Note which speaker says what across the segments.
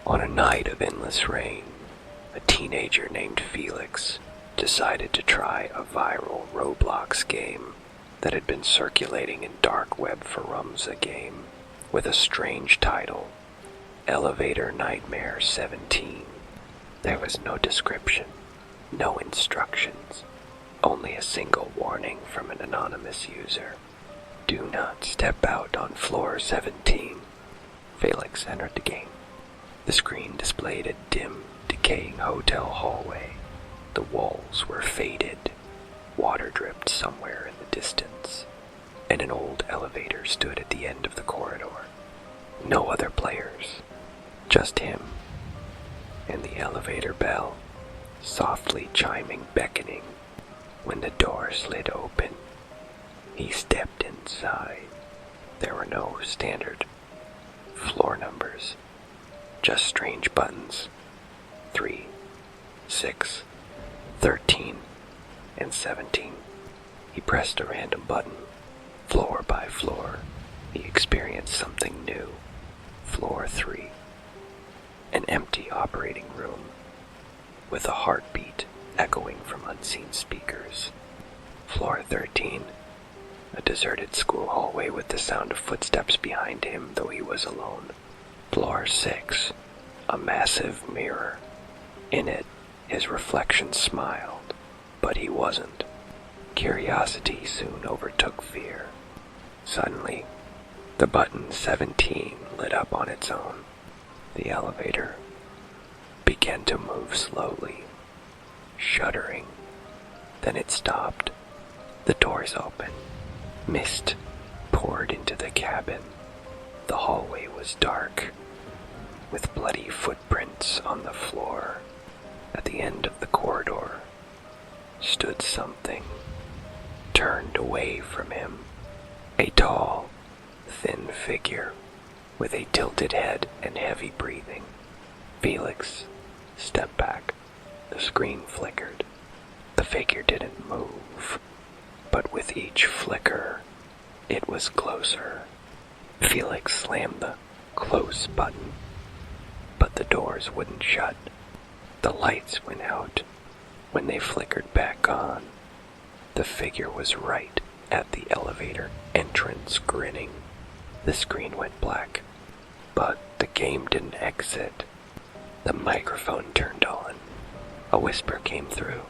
Speaker 1: On a night of endless rain, a teenager named Felix decided to try a viral Roblox game that had been circulating in dark web forums, a game with a strange title, Elevator Nightmare 17. There was no description, no instructions, only a single warning from an anonymous user. Do not step out on floor 17. Felix entered the game. The screen displayed a dim, decaying hotel hallway. The walls were faded, water dripped somewhere in the distance, and an old elevator stood at the end of the corridor. No other players, just him, and the elevator bell, softly chiming, beckoning. When the door slid open, he stepped inside. There were no standard floor numbers, just strange buttons, 3, 6, 13, and 17. He pressed a random button. Floor by floor, he experienced something new. Floor 3, an empty operating room, with a heartbeat echoing from unseen speakers. Floor 13, a deserted school hallway with the sound of footsteps behind him, though he was alone. Floor 6, a massive mirror. In it, his reflection smiled, but he wasn't. Curiosity soon overtook fear. Suddenly, the button 17 lit up on its own. The elevator began to move slowly, shuddering. Then it stopped. The doors opened. Mist poured into the cabin. The hallway was dark, with bloody footprints on the floor. At the end of the corridor stood something, turned away from him. A tall, thin figure with a tilted head and heavy breathing. Felix stepped back. The screen flickered. The figure didn't move, but with each flicker, it was closer. Felix slammed the close button, but the doors wouldn't shut. The lights went out. When they flickered back on, the figure was right at the elevator entrance, grinning. The screen went black, but the game didn't exit. The microphone turned on. A whisper came through.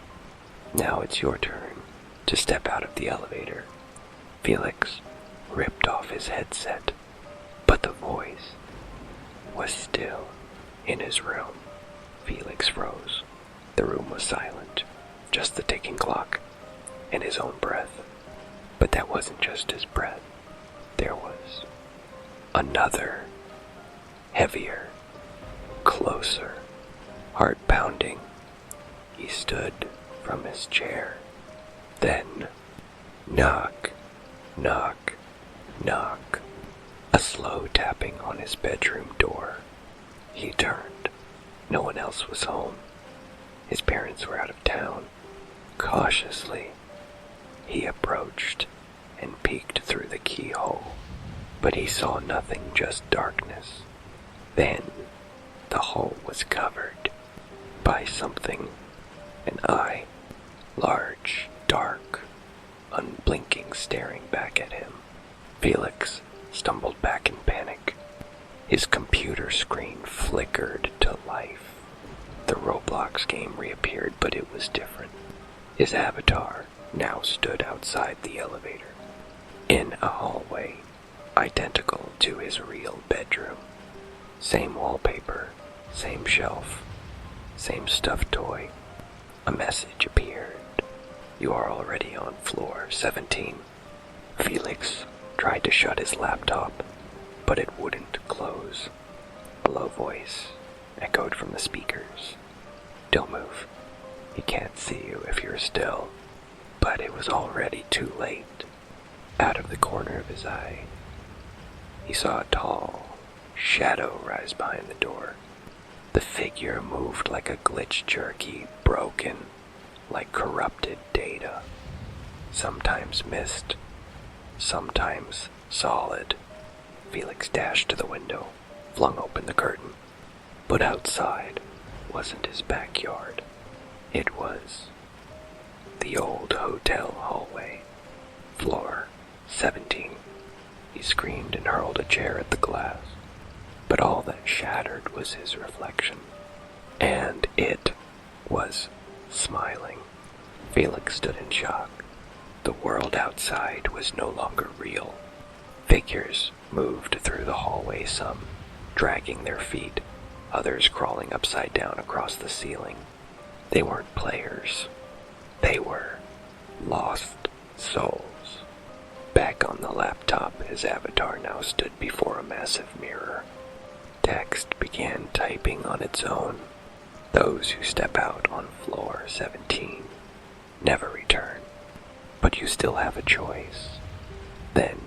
Speaker 1: Now it's your turn to step out of the elevator. Felix ripped off his headset, but the voice was still in his room. Felix froze. The room was silent, just the ticking clock and his own breath. But that wasn't just his breath. There was another, heavier, closer, heart pounding. He stood from his chair. Then, knock, knock, knock. A slow tapping on his bedroom door. He turned. No one else was home. His parents were out of town. Cautiously, he approached and peeked through the keyhole, but he saw nothing, just darkness. Then, the hole was covered by something, an eye, large, dark, unblinking, staring back at him. Felix stumbled back in panic. His computer screen flickered to life. The Roblox game reappeared, but it was different. His avatar now stood outside the elevator, in a hallway identical to his real bedroom. Same wallpaper, same shelf, same stuffed toy. A message appeared. You are already on floor 17. Felix tried to shut his laptop, but it wouldn't close. A low voice echoed from the speakers. Don't move. He can't see you if you're still. But it was already too late. Out of the corner of his eye, he saw a tall shadow rise behind the door. The figure moved like a glitch jerky, broken, like corrupted data. Sometimes mist, sometimes solid. Felix dashed to the window, flung open the curtain. But outside wasn't his backyard. It was the old hotel hallway, floor 17. He screamed and hurled a chair at the glass, but all that shattered was his reflection. And it was smiling. Felix stood in shock. The world outside was no longer real. Figures moved through the hallway, some dragging their feet, others crawling upside down across the ceiling. They weren't players. They were lost souls. Back on the laptop, his avatar now stood before a massive mirror. Text began typing on its own. Those who step out on floor 17 never return, but you still have a choice. Then,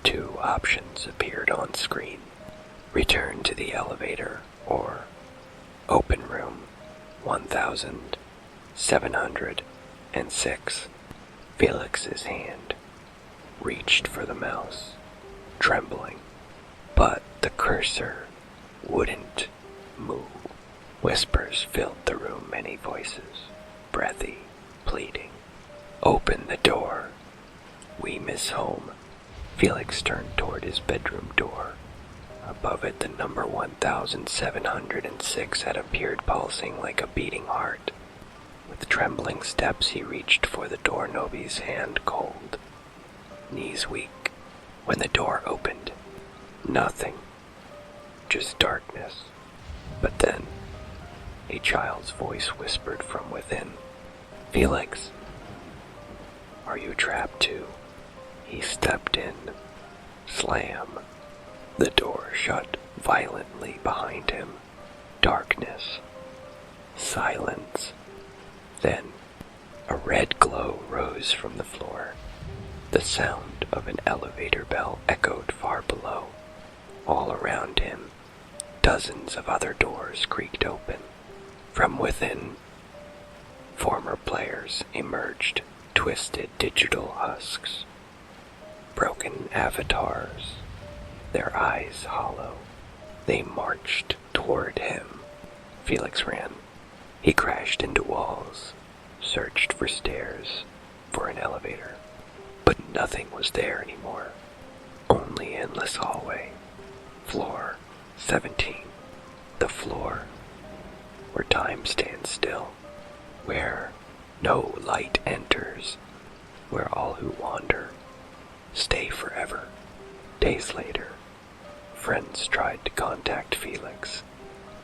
Speaker 1: 2 options appeared on screen. Return to the elevator, or open room 1706. Felix's hand reached for the mouse, trembling, but the cursor wouldn't move. Whispers filled the room, many voices, breathy, pleading. Open the door. We miss home. Felix turned toward his bedroom door. Above it, the number 1706 had appeared, pulsing like a beating heart. With trembling steps, he reached for the doorknob, his hand cold, knees weak. When the door opened, nothing, just darkness. But then, a child's voice whispered from within, "Felix, are you trapped too?" He stepped in. Slam. The door shut violently behind him. Darkness. Silence. Then, a red glow rose from the floor. The sound of an elevator bell echoed far below. All around him, dozens of other doors creaked open. From within, former players emerged, twisted digital husks, broken avatars, their eyes hollow. They marched toward him. Felix ran. He crashed into walls, searched for stairs, for an elevator. But nothing was there anymore. Only endless hallway. Floor 17. The floor where time stands still, where no light enters, where all who wander stay forever. Days later, friends tried to contact Felix.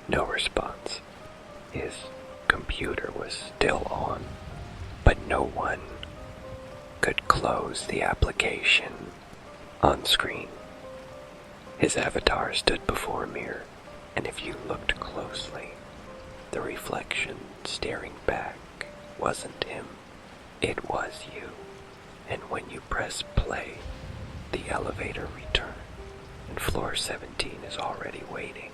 Speaker 1: No response. His computer was still on, but no one could close the application. On screen, his avatar stood before a mirror, and if you looked closely, the reflection staring back wasn't him. It was you. And when you press play, the elevator returned, and floor 17 is already waiting.